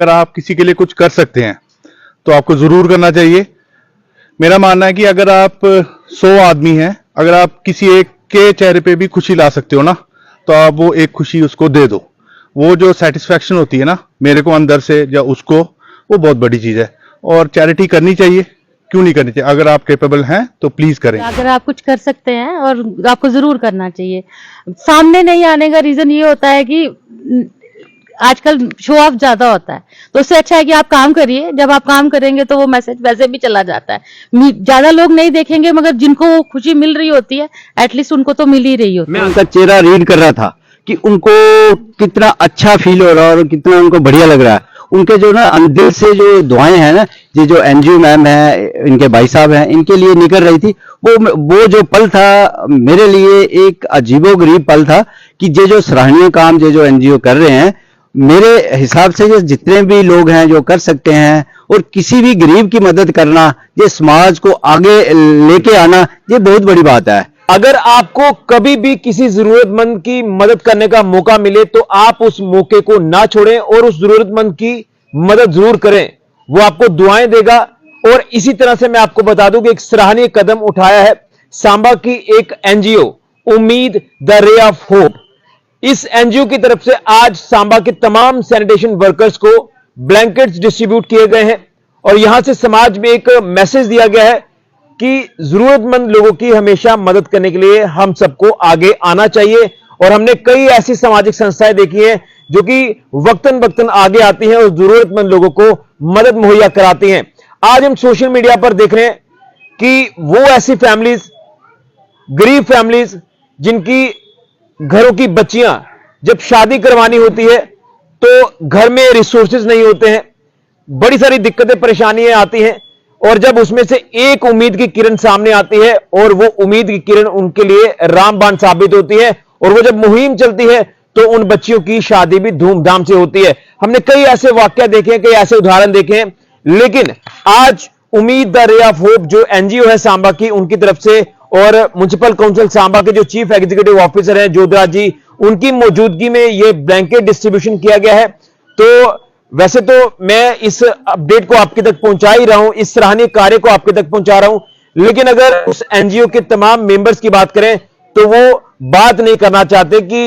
अगर आप किसी के लिए कुछ कर सकते हैं तो आपको जरूर करना चाहिए। मेरा मानना है कि अगर आप 100 आदमी हैं, अगर आप किसी एक के चेहरे पे भी खुशी ला सकते हो ना, तो आप वो एक खुशी उसको दे दो। वो जो सेटिस्फैक्शन होती है ना मेरे को अंदर से या उसको, वो बहुत बड़ी चीज है। और चैरिटी करनी चाहिए, क्यों नहीं करनी चाहिए? अगर आप कैपेबल हैं तो प्लीज करें। अगर आप कुछ कर सकते हैं और आपको जरूर करना चाहिए। सामने नहीं आने का रीजन ये होता है कि आजकल शो ऑफ ज्यादा होता है, तो उससे अच्छा है कि आप काम करिए। जब आप काम करेंगे तो वो मैसेज वैसे भी चला जाता है। ज्यादा लोग नहीं देखेंगे, मगर जिनको वो खुशी मिल रही होती है एटलीस्ट उनको तो मिल ही रही होती है। मैं उनका चेहरा रीड कर रहा था कि उनको कितना अच्छा फील हो रहा है और कितना उनको बढ़िया लग रहा है। उनके जो ना दिल से जो दुआएं हैं ना, ये जो एनजीओ मैम है, इनके भाई साहब हैं, इनके लिए निकल रही थी, वो जो पल था मेरे लिए एक अजीबोगरीब पल था कि ये जो सराहनीय काम ये जो एनजीओ कर रहे हैं, मेरे हिसाब से ये जितने भी लोग हैं जो कर सकते हैं, और किसी भी गरीब की मदद करना, ये समाज को आगे लेके आना, ये बहुत बड़ी बात है। अगर आपको कभी भी किसी जरूरतमंद की मदद करने का मौका मिले तो आप उस मौके को ना छोड़ें और उस जरूरतमंद की मदद जरूर करें। वो आपको दुआएं देगा। और इसी तरह से मैं आपको बता दूं कि एक सराहनीय कदम उठाया है सांबा की एक एनजीओ उम्मीद द रे ऑफ होप। इस एनजीओ की तरफ से आज सांबा के तमाम सैनिटेशन वर्कर्स को ब्लैंकेट्स डिस्ट्रीब्यूट किए गए हैं और यहां से समाज में एक मैसेज दिया गया है कि जरूरतमंद लोगों की हमेशा मदद करने के लिए हम सबको आगे आना चाहिए। और हमने कई ऐसी सामाजिक संस्थाएं देखी हैं जो कि वक्तन वक्तन आगे आती हैं और जरूरतमंद लोगों को मदद मुहैया कराती हैं। आज हम सोशल मीडिया पर देख रहे हैं कि वो ऐसी फैमिलीज, गरीब फैमिलीज, जिनकी घरों की बच्चियां जब शादी करवानी होती है तो घर में रिसोर्सेज नहीं होते हैं, बड़ी सारी दिक्कतें परेशानियां आती हैं, और जब उसमें से एक उम्मीद की किरण सामने आती है और वो उम्मीद की किरण उनके लिए रामबाण साबित होती है, और वो जब मुहिम चलती है तो उन बच्चियों की शादी भी धूमधाम से होती है। हमने कई ऐसे वाकया देखे हैं, कई ऐसे उदाहरण देखे हैं, लेकिन आज उम्मीद द रे ऑफ होप जो एनजीओ है सांबा की, उनकी तरफ से और म्युनिसिपल काउंसिल सांबा के जो चीफ एग्जीक्यूटिव ऑफिसर हैं जोधराज जी, उनकी मौजूदगी में यह ब्लैंकेट डिस्ट्रीब्यूशन किया गया है। तो वैसे तो मैं इस अपडेट को आपके तक पहुंचा ही रहा हूं, इस सराहनीय कार्य को आपके तक पहुंचा रहा हूं, लेकिन अगर उस एनजीओ के तमाम मेंबर्स की बात करें तो वो बात नहीं करना चाहते कि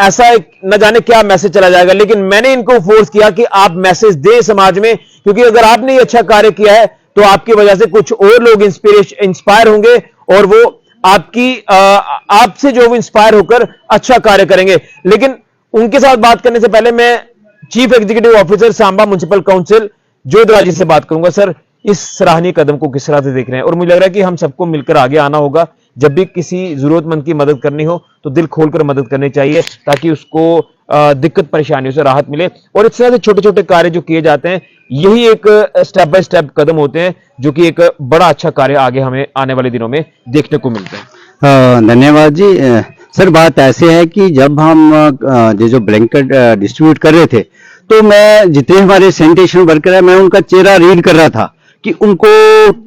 ऐसा न जाने क्या मैसेज चला जाएगा। लेकिन मैंने इनको फोर्स किया कि आप मैसेज दें समाज में, क्योंकि अगर आपने ये अच्छा कार्य किया है तो आपकी वजह से कुछ और लोग इंस्पायर होंगे और वो आपसे जो इंस्पायर होकर अच्छा कार्य करेंगे। लेकिन उनके साथ बात करने से पहले मैं chief executive officer Samba municipal council Jodhraj ji से बात करूंगा। सर, इस सराहनीय कदम को किस तरह से देख रहे हैं? और मुझे लग रहा है कि हम सबको मिलकर आगे आना होगा। जब भी किसी जरूरतमंद की मदद करनी हो तो दिल खोलकर मदद करनी चाहिए, ताकि उसको दिक्कत परेशानियों से राहत मिले। और इस तरह से छोटे छोटे कार्य जो किए जाते हैं, यही एक स्टेप बाय स्टेप कदम होते हैं जो कि एक बड़ा अच्छा कार्य आगे हमें आने वाले दिनों में देखने को मिलता है। धन्यवाद जी। सर, बात ऐसे है कि जब हम ये जो ब्लैंकेट डिस्ट्रीब्यूट कर रहे थे, तो मैं जितने हमारे सैनिटेशन वर्कर है, मैं उनका चेहरा रीड कर रहा था कि उनको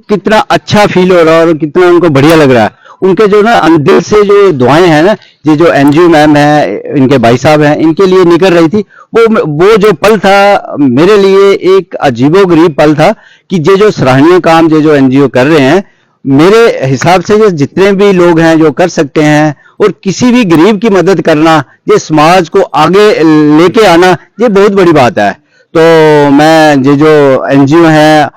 कितना अच्छा फील हो रहा है और कितना उनको बढ़िया लग रहा है। उनके जो ना दिल से जो दुआएं हैं ना, ये जो एनजीओ मैम है, इनके भाई साहब हैं, इनके लिए निकल रही थी, वो जो पल था मेरे लिए एक अजीबोगरीब पल था कि ये जो सराहनीय काम ये जो एनजीओ कर रहे हैं, मेरे हिसाब से ये जितने भी लोग हैं जो कर सकते हैं, और किसी भी गरीब की मदद करना, ये समाज को आगे लेके आना, ये बहुत बड़ी बात है। तो मैं ये जो एनजीओ है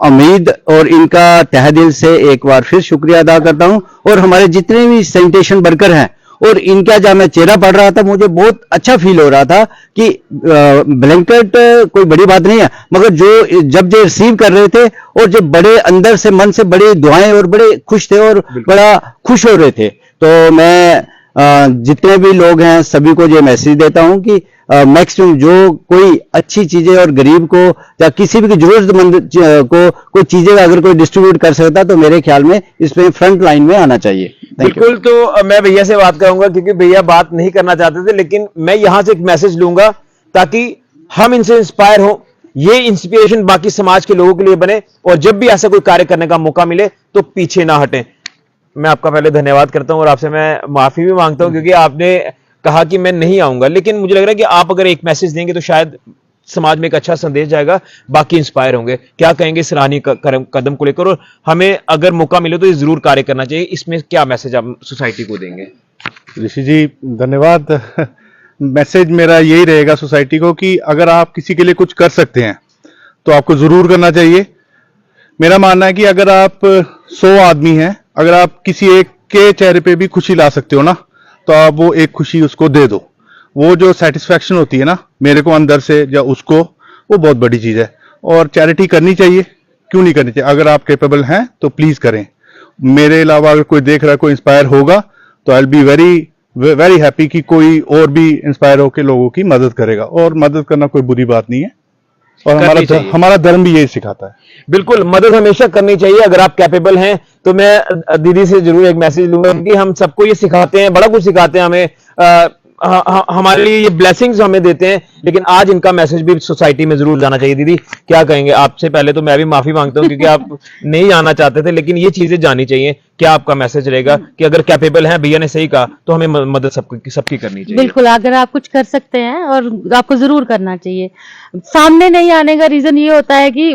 उम्मीद, और इनका तहे दिल से एक बार फिर शुक्रिया अदा करता हूं। और हमारे जितने भी सैनिटेशन वर्कर हैं, और इनका जब मैं चेहरा पढ़ रहा था, मुझे बहुत अच्छा फील हो रहा था कि ब्लैंकेट कोई बड़ी बात नहीं है, मगर जब ये रिसीव कर रहे थे और जब बड़े अंदर से मन से बड़ी दुआएं और बड़े खुश थे और बड़ा खुश हो रहे थे। तो मैं जितने भी लोग हैं सभी को ये मैसेज देता हूं कि मैक्सिमम जो कोई अच्छी चीजें और गरीब को या किसी भी जरूरतमंद को कोई चीजें अगर कोई डिस्ट्रीब्यूट कर सकता, तो मेरे ख्याल में इसमें फ्रंट लाइन में आना चाहिए। बिल्कुल। तो मैं भैया से बात करूंगा, क्योंकि भैया बात नहीं करना चाहते थे, लेकिन मैं यहां से एक मैसेज लूंगा ताकि हम इनसे इंस्पायर हो, ये इंस्पिरेशन बाकी समाज के लोगों के लिए बने, और जब भी ऐसा कोई कार्य करने का मौका मिले तो पीछे ना हटें। मैं आपका पहले धन्यवाद करता हूं और आपसे मैं माफी भी मांगता हूं, क्योंकि आपने कहा कि मैं नहीं आऊंगा, लेकिन मुझे लग रहा है कि आप अगर एक मैसेज देंगे तो शायद समाज में एक अच्छा संदेश जाएगा, बाकी इंस्पायर होंगे। क्या कहेंगे सराहनीय कदम को लेकर, और हमें अगर मौका मिले तो ये जरूर कार्य करना चाहिए, इसमें क्या मैसेज आप सोसाइटी को देंगे? ऋषि जी धन्यवाद। मैसेज मेरा यही रहेगा सोसाइटी को कि अगर आप किसी के लिए कुछ कर सकते हैं तो आपको जरूर करना चाहिए। मेरा मानना है कि अगर आप 100 आदमी हैं, अगर आप किसी एक के चेहरे पे भी खुशी ला सकते हो ना, तो आप वो एक खुशी उसको दे दो। वो जो सेटिस्फैक्शन होती है ना मेरे को अंदर से या उसको, वो बहुत बड़ी चीज है। और चैरिटी करनी चाहिए, क्यों नहीं करनी चाहिए? अगर आप कैपेबल हैं तो प्लीज करें। मेरे अलावा अगर कोई देख रहा है, कोई इंस्पायर होगा, तो आई बी वेरी हैप्पी कि कोई और भी इंस्पायर होकर लोगों की मदद करेगा। और मदद करना कोई बुरी बात नहीं है, और हमारा धर्म भी यही सिखाता है। बिल्कुल, मदद हमेशा करनी चाहिए अगर आप कैपेबल हैं। तो मैं दीदी से जरूर एक मैसेज लूंगा कि हम सबको ये सिखाते हैं, बड़ा कुछ सिखाते हैं हमें, हमारे लिए ये ब्लेसिंग्स हमें देते हैं, लेकिन आज इनका मैसेज भी सोसाइटी में जरूर जाना चाहिए। दीदी क्या कहेंगे? आपसे पहले तो मैं भी माफी मांगता हूं क्योंकि आप नहीं आना चाहते थे, लेकिन ये चीजें जानी चाहिए। क्या आपका मैसेज रहेगा कि अगर कैपेबल हैं, भैया ने सही कहा, तो हमें मदद सबकी करनी चाहिए? बिल्कुल, अगर आप कुछ कर सकते हैं और आपको जरूर करना चाहिए। सामने नहीं आने का रीजन ये होता है कि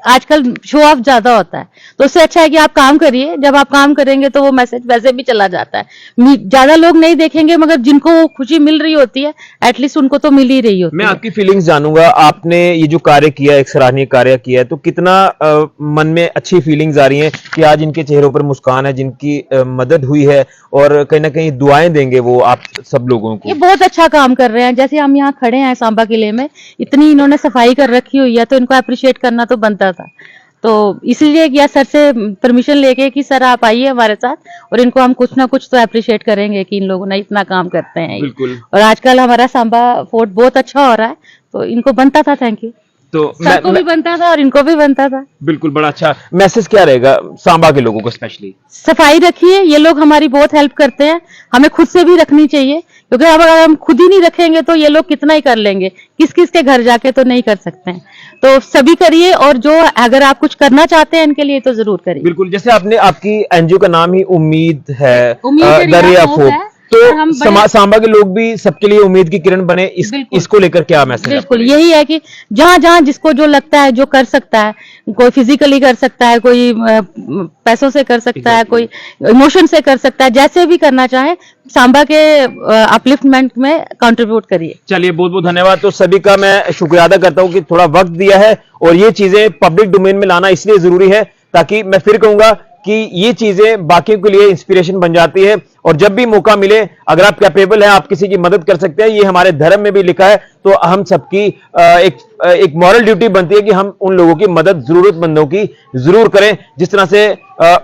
आजकल शो ऑफ ज्यादा होता है, तो उससे अच्छा है कि आप काम करिए। जब आप काम करेंगे तो वो मैसेज वैसे भी चला जाता है। ज्यादा लोग नहीं देखेंगे, मगर जिनको वो खुशी मिल रही होती है, एटलीस्ट उनको तो मिल ही रही होती है। मैं आपकी फीलिंग्स जानूंगा। आपने ये जो कार्य किया, एक सराहनीय कार्य किया है, तो कितना मन में अच्छी फीलिंग्स आ रही हैं कि आज इनके चेहरों पर मुस्कान है, जिनकी मदद हुई है, और कहीं ना कहीं दुआएं देंगे वो आप सब लोगों को। ये बहुत अच्छा काम कर रहे हैं। जैसे हम यहाँ खड़े हैं सांबा किले में, इतनी इन्होंने सफाई कर रखी हुई है, तो इनको अप्रिशिएट करना तो बनता था। तो इसीलिए किया सर से परमिशन लेके कि सर आप आइए हमारे साथ, और इनको हम कुछ ना कुछ तो अप्रिशिएट करेंगे कि इन लोगों ने इतना काम करते हैं। बिल्कुल। और आजकल हमारा सांबा फोर्ट बहुत अच्छा हो रहा है, तो इनको बनता था। Thank you. तो सर को भी बनता था और इनको भी बनता था। बिल्कुल, बड़ा अच्छा मैसेज क्या रहेगा सांबा के लोगों को? स्पेशली सफाई रखिए, ये लोग हमारी बहुत हेल्प करते हैं, हमें खुद से भी रखनी चाहिए, क्योंकि अब अगर हम खुद ही नहीं रखेंगे तो ये लोग कितना ही कर लेंगे, किस किस के घर जाके तो नहीं कर सकते हैं। तो सभी करिए, और जो अगर आप कुछ करना चाहते हैं इनके लिए तो जरूर करिए। बिल्कुल, जैसे आपने, आपकी एनजीओ का नाम ही उम्मीद है, उम्मीद दरिया होप फोर्ट, है। तो और हम सांबा के लोग भी सबके लिए उम्मीद की किरण बने, इसको लेकर क्या मैसेज? बिल्कुल यही है कि जहां जहां जिसको जो लगता है, जो कर सकता है, कोई फिजिकली कर सकता है, कोई पैसों से कर सकता है, कोई इमोशन से कर सकता है, जैसे भी करना चाहे सांबा के अपलिफ्टमेंट में कंट्रीब्यूट करिए। चलिए, बहुत बहुत धन्यवाद। तो सभी का मैं शुक्रिया अदा करता हूं कि थोड़ा वक्त दिया है, और ये चीजें पब्लिक डोमेन में लाना इसलिए जरूरी है ताकि मैं फिर कहूंगा कि ये चीजें बाकियों के लिए इंस्पिरेशन बन जाती है। और जब भी मौका मिले, अगर आप कैपेबल हैं, आप किसी की मदद कर सकते हैं, ये हमारे धर्म में भी लिखा है, तो हम सबकी एक मॉरल ड्यूटी बनती है कि हम उन लोगों की मदद, जरूरतमंदों की जरूर करें। जिस तरह से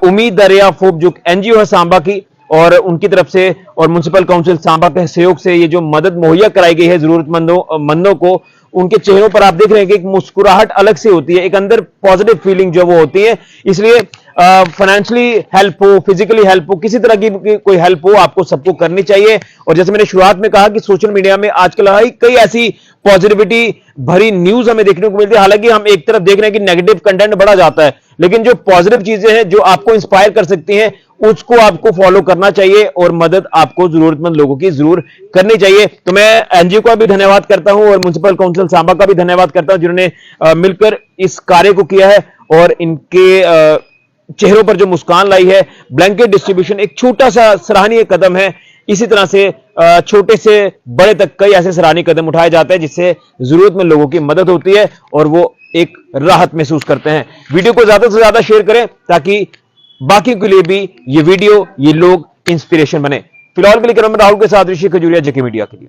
उम्मीद दरिया फोर्ट जो एनजीओ है सांबा की, और उनकी तरफ से और म्युनिसिपल काउंसिल सांबा के सहयोग से ये जो मदद मुहैया कराई गई है जरूरतमंदों को, उनके चेहरों पर आप देख रहे हैं कि एक मुस्कुराहट अलग से होती है, एक अंदर पॉजिटिव फीलिंग जो वो होती है। इसलिए फाइनेंशियली हेल्प हो, फिजिकली हेल्प हो, किसी तरह की कोई हेल्प हो, आपको सबको करनी चाहिए। और जैसे मैंने शुरुआत में कहा कि सोशल मीडिया में आजकल कई ऐसी पॉजिटिविटी भरी न्यूज हमें देखने को मिलती है। हालांकि हम एक तरफ देख रहे हैं कि नेगेटिव कंटेंट बढ़ा जाता है, लेकिन जो पॉजिटिव चीजें हैं, जो आपको इंस्पायर कर सकती हैं, उसको आपको फॉलो करना चाहिए, और मदद आपको जरूरतमंद लोगों की जरूर करनी चाहिए। तो मैं एनजीओ का भी धन्यवाद करता हूं, और म्युनिसिपल काउंसिल सांबा का भी धन्यवाद करता हूं, जिन्होंने मिलकर इस कार्य को किया है, और इनके चेहरों पर जो मुस्कान लाई है। ब्लैंकेट डिस्ट्रीब्यूशन एक छोटा सा सराहनीय कदम है। इसी तरह से छोटे से बड़े तक कई ऐसे सराहनीय कदम उठाए जाते हैं, जिससे जरूरतमंद लोगों की मदद होती है, और वो एक राहत महसूस करते हैं। वीडियो को ज्यादा से ज्यादा शेयर करें ताकि बाकी के लिए भी ये वीडियो, ये लोग इंस्पिरेशन बने। फिलहाल के लिए राहुल के साथ ऋषि खजूरिया, जेके मीडिया के लिए।